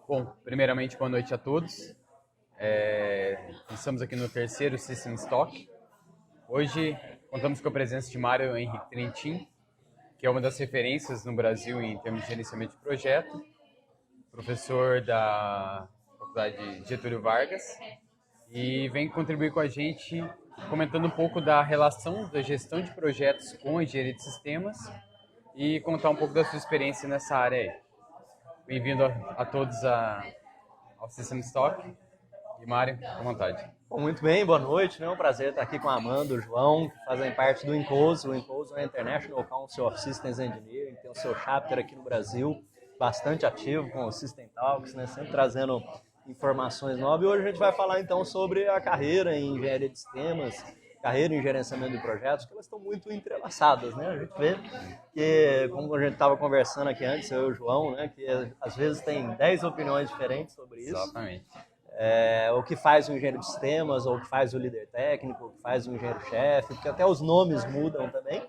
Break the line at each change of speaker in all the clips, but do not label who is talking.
Bom, primeiramente, boa noite a todos. Estamos aqui no terceiro System Stock. Hoje, contamos com a presença de Mário Henrique Trentin, que é uma das referências no Brasil em termos de gerenciamento de projeto, professor da Faculdade Getúlio Vargas, e vem contribuir com a gente comentando um pouco da relação da gestão de projetos com a engenharia de sistemas e contar um pouco da sua experiência nessa área aí. Bem-vindo a todos ao System Stock. E Mário, à vontade.
Bom, muito bem, boa noite. É um prazer estar aqui com a Amanda, o João, que fazem parte do INCOSE. O INCOSE é o International Council of Systems Engineering, tem o seu chapter aqui no Brasil, bastante ativo com os System Talks, né, sempre trazendo informações novas. E hoje a gente vai falar então sobre a carreira em engenharia de sistemas, carreira em gerenciamento de projetos, que elas estão muito entrelaçadas, né? A gente vê que, como a gente estava conversando aqui antes, eu e o João, né, que às vezes tem 10 opiniões diferentes sobre isso.
Exatamente.
O que faz o engenheiro de sistemas, ou o que faz o líder técnico, o que faz o engenheiro-chefe, porque até os nomes mudam também,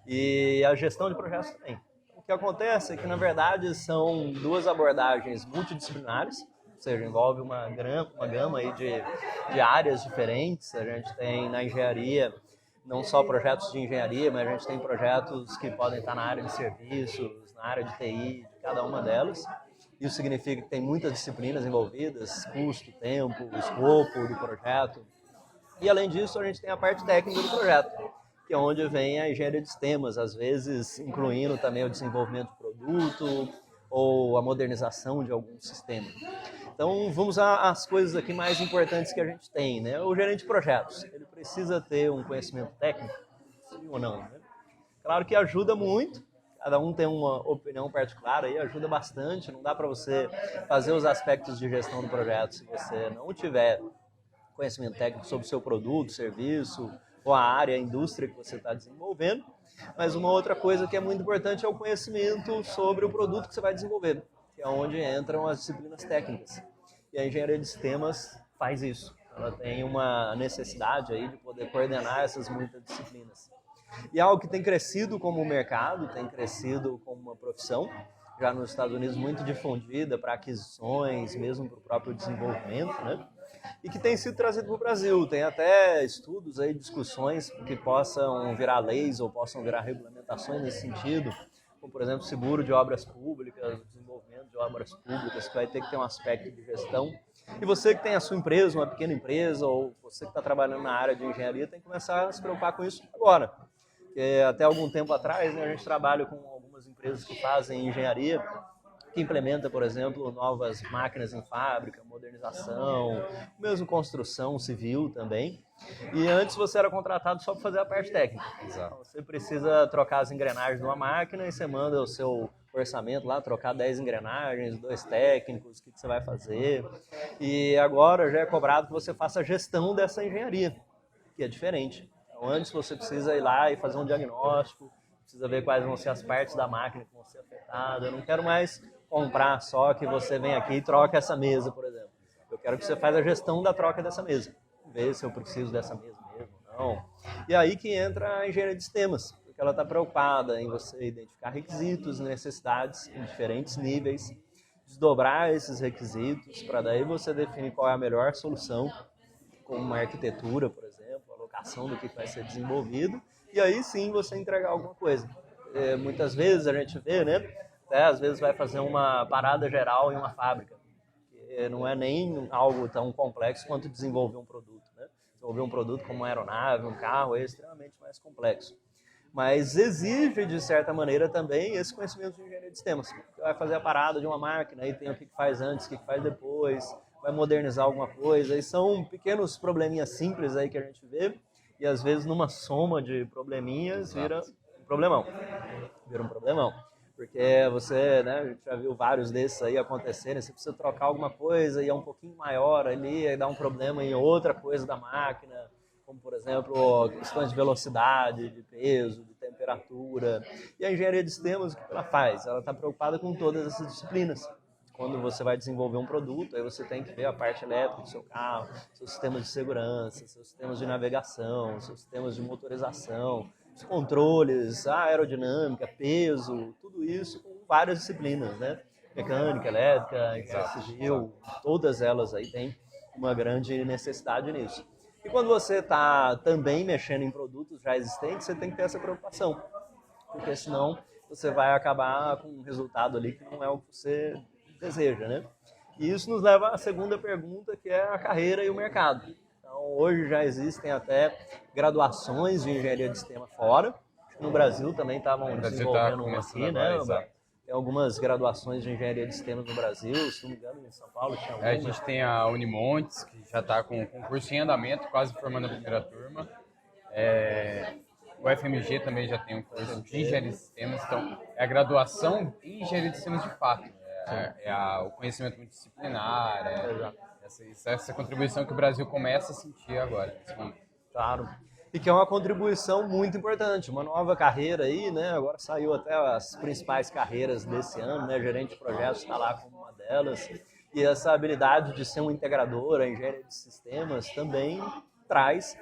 e a gestão de projetos também. O que acontece é que, na verdade, são duas abordagens multidisciplinares, ou seja, envolve uma gama aí de áreas diferentes. A gente tem na engenharia não só projetos de engenharia, mas a gente tem projetos que podem estar na área de serviços, na área de TI, de cada uma delas. Isso significa que tem muitas disciplinas envolvidas, custo, tempo, escopo do projeto. E, além disso, a gente tem a parte técnica do projeto, que é onde vem a engenharia de sistemas, às vezes incluindo também o desenvolvimento de produto ou a modernização de algum sistema. Então, vamos às coisas aqui mais importantes que a gente tem, né? O gerente de projetos, ele precisa ter um conhecimento técnico, sim ou não, né? Claro que ajuda muito. Cada um tem uma opinião particular aí, ajuda bastante. Não dá para você fazer os aspectos de gestão do projeto se você não tiver conhecimento técnico sobre o seu produto, serviço, ou a área, a indústria que você está desenvolvendo. Mas uma outra coisa que é muito importante é o conhecimento sobre o produto que você vai desenvolver, que é onde entram as disciplinas técnicas. E a engenharia de sistemas faz isso. Ela tem uma necessidade aí de poder coordenar essas muitas disciplinas. E é algo que tem crescido como mercado, tem crescido como uma profissão, já nos Estados Unidos muito difundida para aquisições, mesmo para o próprio desenvolvimento, né? E que tem sido trazido para o Brasil. Tem até estudos aí, discussões que possam virar leis ou possam virar regulamentações nesse sentido, como, por exemplo, seguro de obras públicas, desenvolvimento de obras públicas, que vai ter que ter um aspecto de gestão. E você que tem a sua empresa, uma pequena empresa, ou você que está trabalhando na área de engenharia, tem que começar a se preocupar com isso agora. Porque até algum tempo atrás, né, a gente trabalha com algumas empresas que fazem engenharia, que implementa, por exemplo, novas máquinas em fábrica, modernização, mesmo construção civil também. E antes você era contratado só para fazer a parte técnica.
Exato.
Você precisa trocar as engrenagens de uma máquina e você manda o seu orçamento lá, trocar 10 engrenagens, 2 técnicos, o que você vai fazer. E agora já é cobrado que você faça a gestão dessa engenharia, que é diferente. Então, antes você precisa ir lá e fazer um diagnóstico, precisa ver quais vão ser as partes da máquina que vão ser afetadas. Eu não quero mais comprar só que você vem aqui e troca essa mesa, por exemplo. Eu quero que você faça a gestão da troca dessa mesa. Ver se eu preciso dessa mesa mesmo ou não. E aí que entra a engenharia de sistemas, porque ela está preocupada em você identificar requisitos e necessidades em diferentes níveis, desdobrar esses requisitos, para daí você definir qual é a melhor solução, como uma arquitetura, por exemplo, a locação do que vai ser desenvolvido, e aí sim você entregar alguma coisa. Muitas vezes a gente vê, né? Até às vezes vai fazer uma parada geral em uma fábrica, que não é nem algo tão complexo quanto desenvolver um produto, né? Desenvolver um produto como uma aeronave, um carro, é extremamente mais complexo. Mas exige, de certa maneira, também esse conhecimento de engenharia de sistemas. Você vai fazer a parada de uma máquina, aí tem o que faz antes, o que faz depois, vai modernizar alguma coisa, e são pequenos probleminhas simples aí que a gente vê, e às vezes numa soma de probleminhas vira um problemão. Vira um problemão. Porque você, né, a gente já viu vários desses aí acontecerem, você precisa trocar alguma coisa e é um pouquinho maior ali, aí dá um problema em outra coisa da máquina, como, por exemplo, questões de velocidade, de peso, de temperatura. E a engenharia de sistemas, o que ela faz? Ela está preocupada com todas essas disciplinas. Quando você vai desenvolver um produto, aí você tem que ver a parte elétrica do seu carro, seus sistemas de segurança, seus sistemas de navegação, seus sistemas de motorização, os controles, a aerodinâmica, peso, tudo isso com várias disciplinas, né? mecânica, elétrica, engenharia civil, todas elas aí têm uma grande necessidade nisso. E quando você está também mexendo em produtos já existentes, você tem que ter essa preocupação, porque senão você vai acabar com um resultado ali que não é o que você deseja, né? E isso nos leva à segunda pergunta, que é a carreira e o mercado. Então, hoje já existem até graduações de engenharia de sistema fora. No Brasil também estavam desenvolvendo uma aqui, né? Tem algumas graduações de engenharia de sistemas no Brasil, se não me engano, em São Paulo tinha alguma.
A gente tem a Unimontes, que já está com curso em andamento, quase formando a primeira turma. O FMG também já tem um curso de engenharia de sistemas, então é a graduação em engenharia de sistemas de fato. O conhecimento multidisciplinar, essa contribuição que o Brasil começa a sentir agora.
Claro. E que é uma contribuição muito importante, uma nova carreira aí, né? Agora saiu até as principais carreiras desse ano, né? Gerente de projetos está lá como uma delas. E essa habilidade de ser um integrador, a engenharia de sistemas, também traz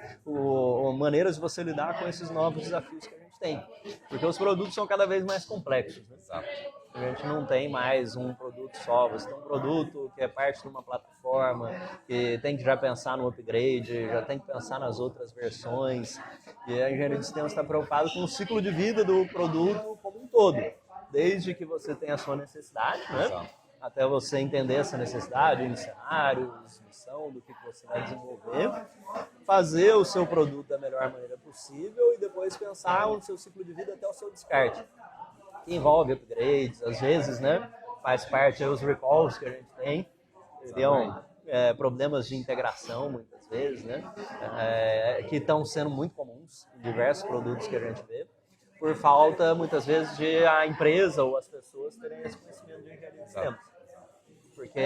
maneiras de você lidar com esses novos desafios que a gente tem. Porque os produtos são cada vez mais complexos, né?
Exato.
A gente não tem mais um produto só, você tem um produto que é parte de uma plataforma, que tem que já pensar no upgrade, já tem que pensar nas outras versões. E a engenharia de sistemas está preocupada com o ciclo de vida do produto como um todo, desde que você tenha a sua necessidade, né? Exato. Até você entender essa necessidade, em cenários, missão, do que você vai desenvolver, fazer o seu produto da melhor maneira possível e depois pensar no seu ciclo de vida até o seu descarte, que envolve upgrades, às vezes, né? Faz parte dos recalls que a gente tem, problemas de integração, muitas vezes, né? Que estão sendo muito comuns em diversos produtos que a gente vê, por falta, muitas vezes, de a empresa ou as pessoas terem esse conhecimento de engenharia de sistemas. Porque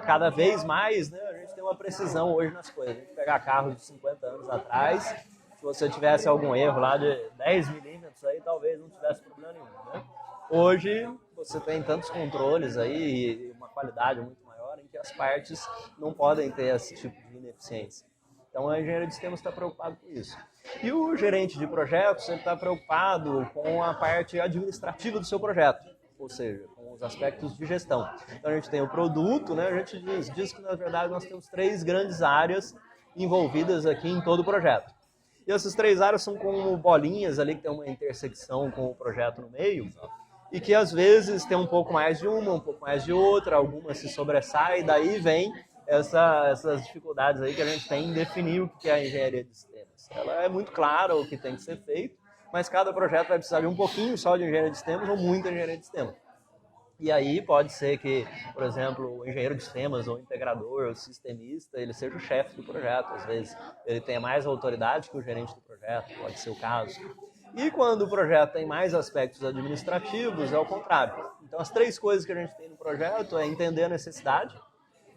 cada vez mais, né, a gente tem uma precisão hoje nas coisas. A gente pegar carros de 50 anos atrás, se você tivesse algum erro lá de 10 milímetros, aí talvez não tivesse problema nenhum, né? Hoje, você tem tantos controles aí e uma qualidade muito maior em que as partes não podem ter esse tipo de ineficiência. Então, a engenharia de sistemas está preocupado com isso. E o gerente de projetos está preocupado com a parte administrativa do seu projeto, ou seja, com os aspectos de gestão. Então, a gente tem o produto, né? A gente diz que, na verdade, nós temos 3 grandes áreas envolvidas aqui em todo o projeto. E essas 3 áreas são como bolinhas ali, que tem uma intersecção com o projeto no meio, e que, às vezes, tem um pouco mais de uma, um pouco mais de outra, algumas se sobressaem, daí vem essas dificuldades aí que a gente tem em definir o que é a engenharia de sistemas. Ela é muito clara o que tem que ser feito, mas cada projeto vai precisar de um pouquinho só de engenharia de sistemas ou muita engenharia de sistemas. E aí pode ser que, por exemplo, o engenheiro de sistemas, ou integrador, ou sistemista, ele seja o chefe do projeto. Às vezes ele tenha mais autoridade que o gerente do projeto, pode ser o caso. E quando o projeto tem mais aspectos administrativos, é o contrário. Então as 3 coisas que a gente tem no projeto é entender a necessidade,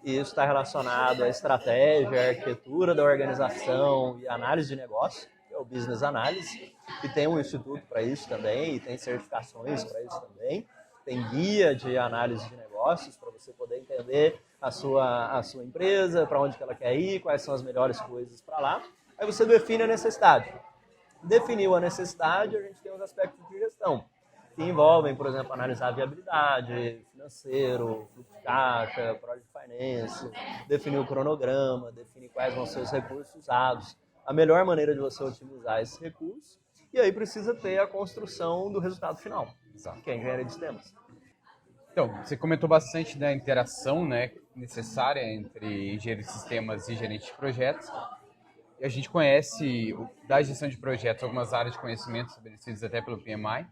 e isso está relacionado à estratégia, à arquitetura da organização e análise de negócio, que é o Business Analysis, e tem um instituto para isso também, e tem certificações para isso também, tem guia de análise de negócios para você poder entender a sua empresa, para onde que ela quer ir, quais são as melhores coisas para lá. Aí você define a necessidade. Definiu a necessidade, a gente tem os aspectos de gestão, que envolvem, por exemplo, analisar a viabilidade, financeiro, fluxo de caixa, project finance, definir o cronograma, definir quais vão ser os recursos usados, a melhor maneira de você utilizar esses recursos, e aí precisa ter a construção do resultado final, que é a engenharia de sistemas.
Então, você comentou bastante da interação, né, necessária entre engenheiro de sistemas e gerente de projetos. E a gente conhece, da gestão de projetos, algumas áreas de conhecimento estabelecidas até pelo PMI.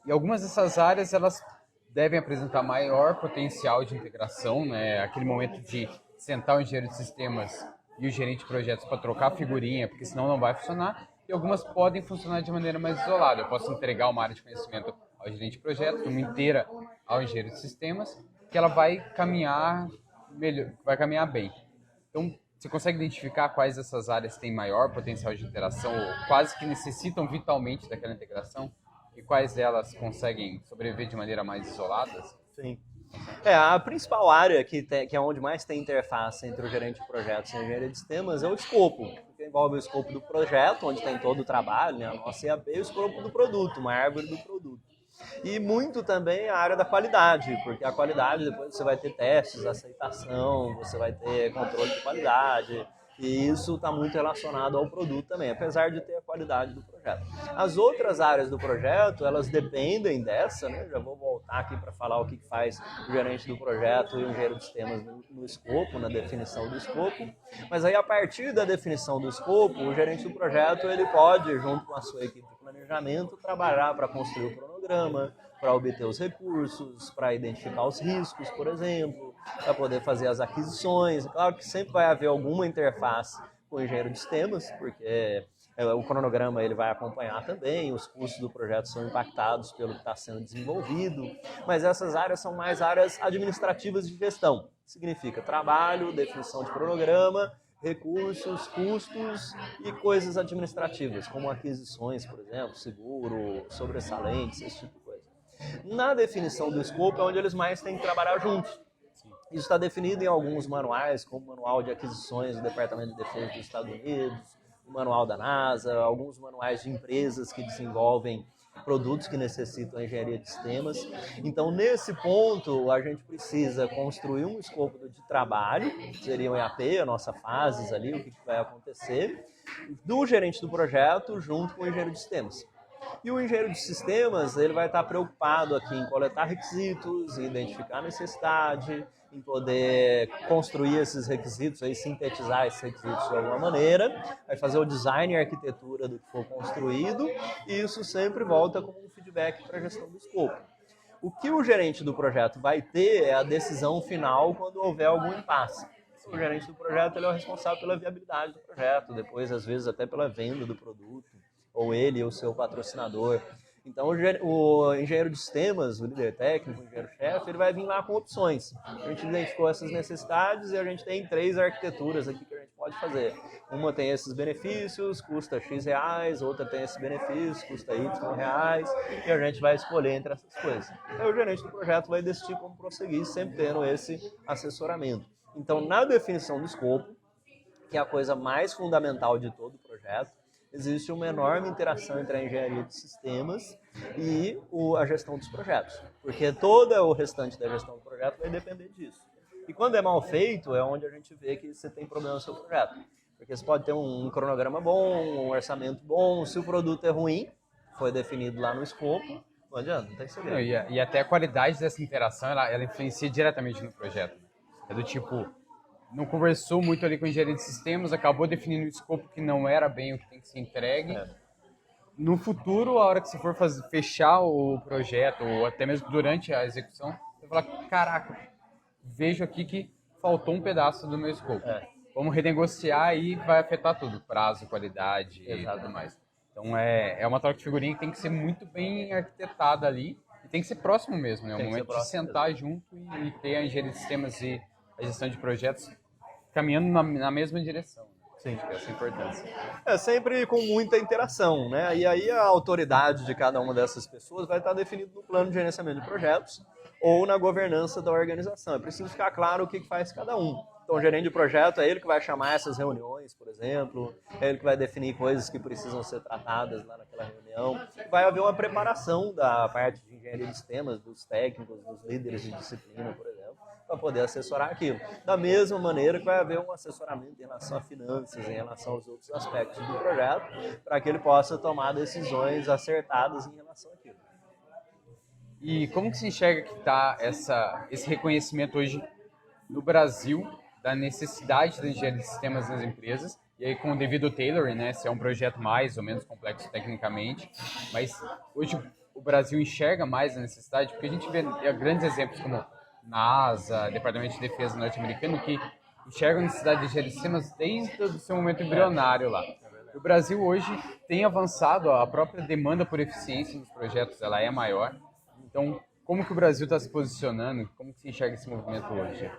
E algumas dessas áreas, elas devem apresentar maior potencial de integração, né? Aquele momento de sentar o engenheiro de sistemas e o gerente de projetos para trocar figurinha, porque senão não vai funcionar. E algumas podem funcionar de maneira mais isolada. Eu posso entregar uma área de conhecimento ao gerente de projetos, uma inteira ao engenheiro de sistemas, que ela vai caminhar melhor, vai caminhar bem. Então, você consegue identificar quais dessas áreas têm maior potencial de interação ou quase que necessitam vitalmente daquela integração? E quais delas conseguem sobreviver de maneira mais isolada?
Sim. A principal área que é onde mais tem interface entre o gerente de projetos e a engenharia de sistemas é o escopo, que envolve o escopo do projeto, onde tem todo o trabalho, né, a nossa EAP, e o escopo do produto, uma árvore do produto. E muito também a área da qualidade, porque a qualidade depois você vai ter testes, aceitação, você vai ter controle de qualidade, e isso está muito relacionado ao produto também, apesar de ter a qualidade do projeto. As outras áreas do projeto, elas dependem dessa, né? Já vou voltar aqui para falar o que faz o gerente do projeto e o engenheiro de sistemas no escopo, na definição do escopo. Mas aí, a partir da definição do escopo, o gerente do projeto ele pode, junto com a sua equipe de planejamento, trabalhar para construir o cronograma, para obter os recursos, para identificar os riscos, por exemplo, para poder fazer as aquisições. Claro que sempre vai haver alguma interface com o engenheiro de sistemas, porque o cronograma ele vai acompanhar também, os custos do projeto são impactados pelo que está sendo desenvolvido, mas essas áreas são mais áreas administrativas de gestão. Significa trabalho, definição de cronograma, recursos, custos e coisas administrativas, como aquisições, por exemplo, seguro, sobressalentes, esse tipo de coisa. Na definição do escopo é onde eles mais têm que trabalhar juntos. Isso está definido em alguns manuais, como o Manual de Aquisições do Departamento de Defesa dos Estados Unidos, o Manual da NASA, alguns manuais de empresas que desenvolvem produtos que necessitam engenharia de sistemas. Então, nesse ponto, a gente precisa construir um escopo de trabalho, que seria o EAP, a nossa fases ali, o que vai acontecer, do gerente do projeto junto com o engenheiro de sistemas. E o engenheiro de sistemas, ele vai estar preocupado aqui em coletar requisitos, em identificar a necessidade, em poder construir esses requisitos, aí, sintetizar esses requisitos de alguma maneira, vai fazer o design e a arquitetura do que for construído, e isso sempre volta como um feedback para a gestão do escopo. O que o gerente do projeto vai ter é a decisão final quando houver algum impasse. O gerente do projeto ele é o responsável pela viabilidade do projeto, depois, às vezes, até pela venda do produto, ou ele ou o seu patrocinador. Então, o engenheiro de sistemas, o líder técnico, o engenheiro-chefe, ele vai vir lá com opções. A gente identificou essas necessidades e a gente tem 3 arquiteturas aqui que a gente pode fazer. Uma tem esses benefícios, custa X reais, outra tem esses benefícios, custa Y reais, e a gente vai escolher entre essas coisas. Aí o gerente do projeto vai decidir como prosseguir, sempre tendo esse assessoramento. Então, na definição do escopo, que é a coisa mais fundamental de todo o projeto, existe uma enorme interação entre a engenharia de sistemas e a gestão dos projetos, porque todo o restante da gestão do projeto vai depender disso. E quando é mal feito, é onde a gente vê que você tem problema no seu projeto, porque você pode ter um cronograma bom, um orçamento bom, se o produto é ruim, foi definido lá no escopo, não adianta, não tem segredo.
E até a qualidade dessa interação, ela influencia diretamente no projeto. É do tipo, não conversou muito ali com o engenheiro de sistemas, acabou definindo um escopo que não era bem o que tem que ser entregue. No futuro, a hora que você for fechar o projeto, ou até mesmo durante a execução, você vai falar, caraca, vejo aqui que faltou um pedaço do meu escopo. Vamos renegociar e vai afetar tudo, prazo, qualidade e tudo mais. Então, é uma troca de figurinha que tem que ser muito bem arquitetada ali, e tem que ser próximo mesmo, né? É o momento de sentar junto e ter a engenharia de sistemas e a gestão de projetos caminhando na mesma direção.
Sim.
Acho que essa é a importância.
É sempre com muita interação, né? E aí a autoridade de cada uma dessas pessoas vai estar definida no plano de gerenciamento de projetos ou na governança da organização. É preciso ficar claro o que faz cada um. Então, o gerente de projeto é ele que vai chamar essas reuniões, por exemplo, é ele que vai definir coisas que precisam ser tratadas lá naquela reunião. Vai haver uma preparação da parte de engenharia de sistemas, dos técnicos, dos líderes de disciplina, por exemplo, para poder assessorar aquilo. Da mesma maneira que vai haver um assessoramento em relação a finanças, em relação aos outros aspectos do projeto, para que ele possa tomar decisões acertadas em relação àquilo.
E como que se enxerga que está esse reconhecimento hoje no Brasil da necessidade da engenharia de sistemas nas empresas? E aí com o devido tailoring, né, se é um projeto mais ou menos complexo tecnicamente, mas hoje o Brasil enxerga mais a necessidade, porque a gente vê grandes exemplos como NASA, Departamento de Defesa norte-americano, que enxergam a necessidade de engenharia de sistemas desde o seu momento embrionário lá. O Brasil hoje tem avançado, a própria demanda por eficiência nos projetos ela é maior. Então, como que o Brasil está se posicionando? Como que se enxerga esse movimento hoje?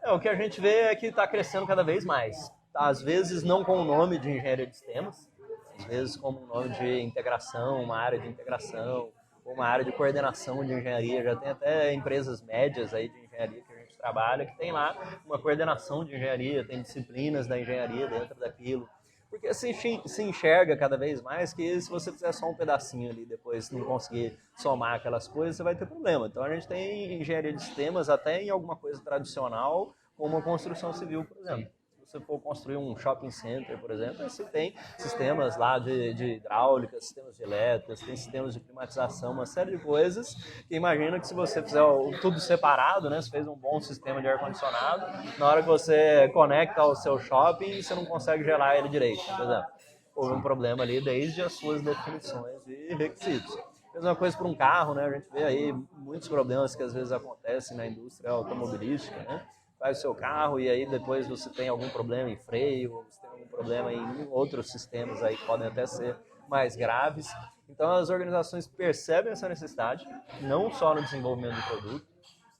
O que a gente vê é que está crescendo cada vez mais. Às vezes não com o nome de engenharia de sistemas, às vezes como um nome de integração, uma área de integração, uma área de coordenação de engenharia. Já tem até empresas médias aí de engenharia que a gente trabalha, que tem lá uma coordenação de engenharia, tem disciplinas da engenharia dentro daquilo. Porque se enxerga cada vez mais que se você fizer só um pedacinho ali, depois não conseguir somar aquelas coisas, você vai ter problema. Então a gente tem engenharia de sistemas até em alguma coisa tradicional, como a construção civil, por exemplo. Se você for construir um shopping center, por exemplo, você tem sistemas lá de hidráulica, sistemas de elétrica, tem sistemas de climatização, uma série de coisas que imagina que se você fizer tudo separado, né, você fez um bom sistema de ar-condicionado, na hora que você conecta ao seu shopping, você não consegue gelar ele direito, por exemplo. Houve um problema ali desde as suas definições e requisitos. Mesma coisa para um carro, né, a gente vê aí muitos problemas que às vezes acontecem na indústria automobilística, né? Faz o seu carro e aí depois você tem algum problema em freio, ou você tem algum problema em outros sistemas aí que podem até ser mais graves. Então as organizações percebem essa necessidade, não só no desenvolvimento do produto,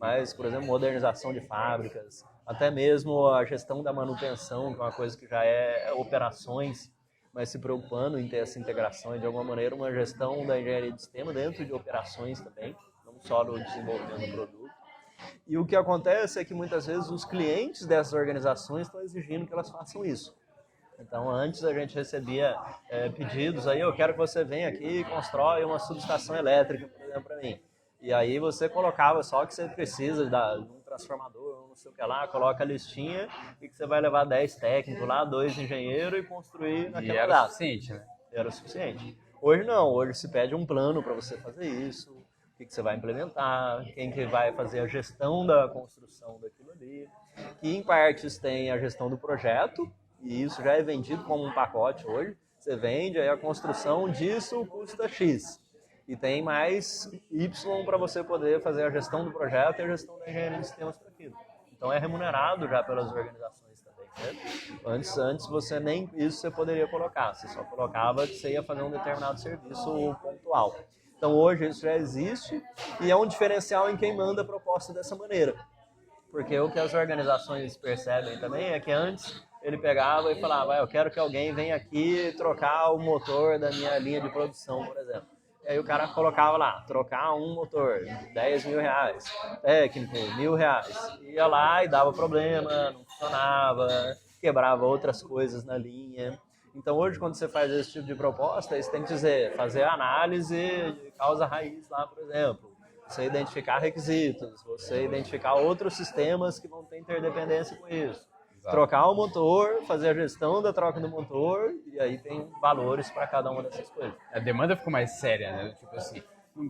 mas, por exemplo, modernização de fábricas, até mesmo a gestão da manutenção, que é uma coisa que já é operações, mas se preocupando em ter essa integração e, de alguma maneira, uma gestão da engenharia de sistema dentro de operações também, não só no desenvolvimento do produto. E o que acontece é que muitas vezes os clientes dessas organizações estão exigindo que elas façam isso. Então, antes a gente recebia pedidos aí, eu quero que você venha aqui e constrói uma subestação elétrica, por exemplo, para mim. E aí você colocava só que você precisa de um transformador, não sei o que lá, coloca a listinha e que você vai levar 10 técnicos lá, 2 engenheiros e construir naquela data.
Era suficiente, né?
Era suficiente. Hoje não, hoje se pede um plano para você fazer isso, o que você vai implementar, quem que vai fazer a gestão da construção daquilo ali, que em partes tem a gestão do projeto, e isso já é vendido como um pacote hoje. Você vende, aí a construção disso custa X. E tem mais Y para você poder fazer a gestão do projeto e a gestão da engenharia de sistemas para aquilo. Então é remunerado já pelas organizações também, certo? Antes você nem isso você poderia colocar, você só colocava que você ia fazer um determinado serviço pontual. Então hoje isso já existe e é um diferencial em quem manda a proposta dessa maneira. Porque o que as organizações percebem também é que antes ele pegava e falava, eu quero que alguém venha aqui trocar o motor da minha linha de produção, por exemplo. E aí o cara colocava lá, trocar um motor, R$10.000, técnico, R$1.000. Ia lá e dava problema, não funcionava, quebrava outras coisas na linha. Então hoje quando você faz esse tipo de proposta, você tem que dizer, fazer análise de causa raiz lá, por exemplo. Você identificar requisitos, você identificar outros sistemas que vão ter interdependência com isso. Exato. Trocar o motor, fazer a gestão da troca do motor, e aí tem valores para cada uma dessas coisas.
A demanda ficou mais séria, né? Tipo assim,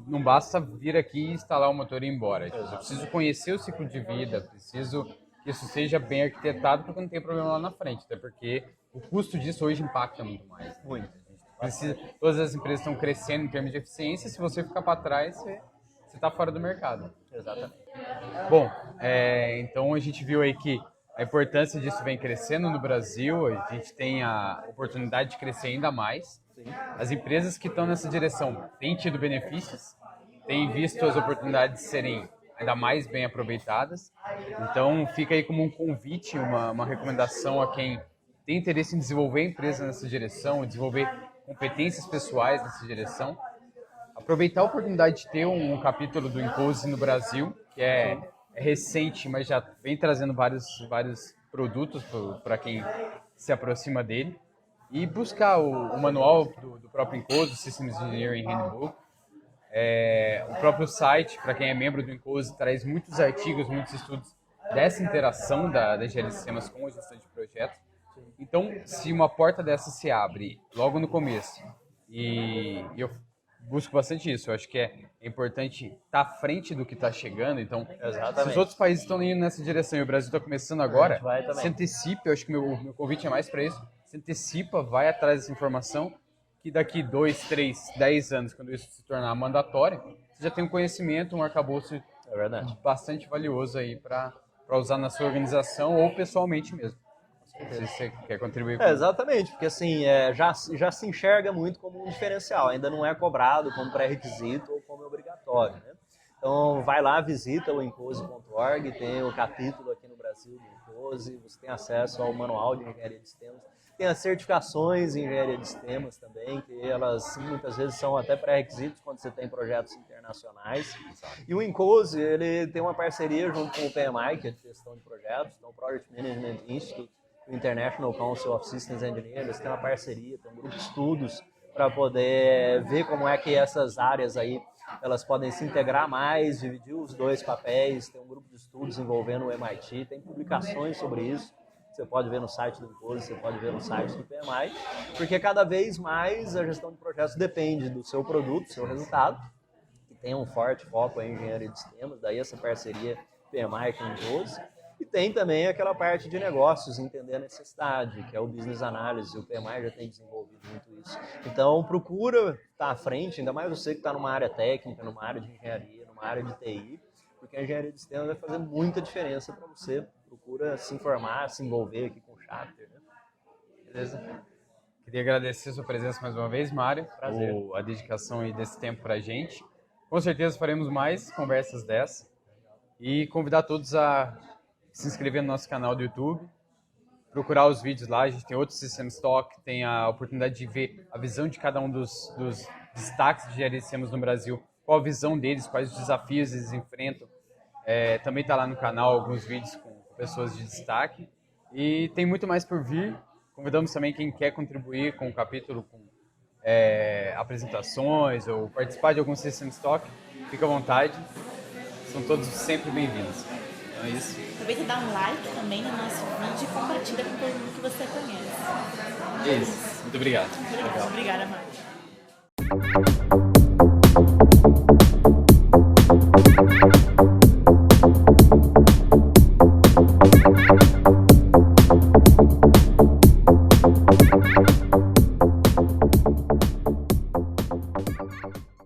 não basta vir aqui, instalar o motor e ir embora. Tipo, eu preciso conhecer o ciclo de vida, preciso que isso seja bem arquitetado para que não tenha problema lá na frente, até porque o custo disso hoje impacta muito mais.
Muito.
Todas as empresas estão crescendo em termos de eficiência, se você ficar para trás, você está fora do mercado.
Exatamente.
Bom, então a gente viu aí que a importância disso vem crescendo no Brasil, a gente tem a oportunidade de crescer ainda mais.
Sim.
As empresas que estão nessa direção têm tido benefícios, têm visto as oportunidades serem ainda mais bem aproveitadas. Então fica aí como um convite, uma recomendação a quem tem interesse em desenvolver a empresa nessa direção, desenvolver competências pessoais nessa direção. Aproveitar a oportunidade de ter um capítulo do Enclose no Brasil, que é recente, mas já vem trazendo vários produtos para quem se aproxima dele. E buscar o manual do próprio Enclose, Systems Engineering Handbook. O próprio site, para quem é membro do Enclose, traz muitos artigos, muitos estudos dessa interação da engenharia de sistemas com a gestão de projetos. Então, se uma porta dessa se abre logo no começo, e eu busco bastante isso, eu acho que é importante estar à frente do que está chegando. Então,
exatamente,
se os outros países estão indo nessa direção e o Brasil está começando agora, se antecipe, eu acho que meu convite é mais para isso, se antecipa, vai atrás dessa informação, que daqui 2, 3, 10 anos, quando isso se tornar mandatório, você já tem um conhecimento, um arcabouço bastante valioso aí para usar na sua organização ou pessoalmente mesmo. Se você quer contribuir com
exatamente, porque assim, já se enxerga muito como um diferencial, ainda não é cobrado como pré-requisito ou como obrigatório, né? Então vai lá, visita o enclose.org, tem o capítulo aqui no Brasil do Enclose, você tem acesso ao manual de engenharia de sistemas, tem as certificações em engenharia de sistemas também, que elas muitas vezes são até pré-requisitos quando você tem projetos internacionais. E o Enclose, ele tem uma parceria junto com o PMI, que é de gestão de projetos, então o Project Management Institute, o International Council of Systems Engineers, tem uma parceria, tem um grupo de estudos para poder ver como é que essas áreas aí elas podem se integrar mais, dividir os dois papéis. Tem um grupo de estudos envolvendo o MIT, tem publicações sobre isso. Você pode ver no site do Inclusive, você pode ver no site do PMI, porque cada vez mais a gestão de projetos depende do seu produto, do seu resultado, que tem um forte foco em engenharia de sistemas, daí essa parceria PMI com o Inclusive. E tem também aquela parte de negócios, entender a necessidade, que é o Business Analysis, o PMI já tem desenvolvido muito isso. Então, procura estar à frente, ainda mais você que está numa área técnica, numa área de engenharia, numa área de TI, porque a engenharia de sistemas vai fazer muita diferença para você. Procura se informar, se envolver aqui com o Chapter, né?
Beleza? Queria agradecer a sua presença mais uma vez, Mário,
Prazer.
a dedicação aí desse tempo para a gente. Com certeza faremos mais conversas dessa e convidar todos a se inscrever no nosso canal do YouTube, procurar os vídeos lá. A gente tem outros Systems Talk, tem a oportunidade de ver a visão de cada um dos destaques de engenharia de sistemas no Brasil, qual a visão deles, quais os desafios eles enfrentam. Também está lá no canal alguns vídeos com pessoas de destaque e tem muito mais por vir. Convidamos também quem quer contribuir com o capítulo, com apresentações ou participar de algum Systems Talk, fica à vontade, são todos sempre bem-vindos. Então é isso.
Aproveita e dá um like também no nosso vídeo e compartilha com todo mundo que você conhece.
É isso. Muito obrigado.
Obrigada, Mari.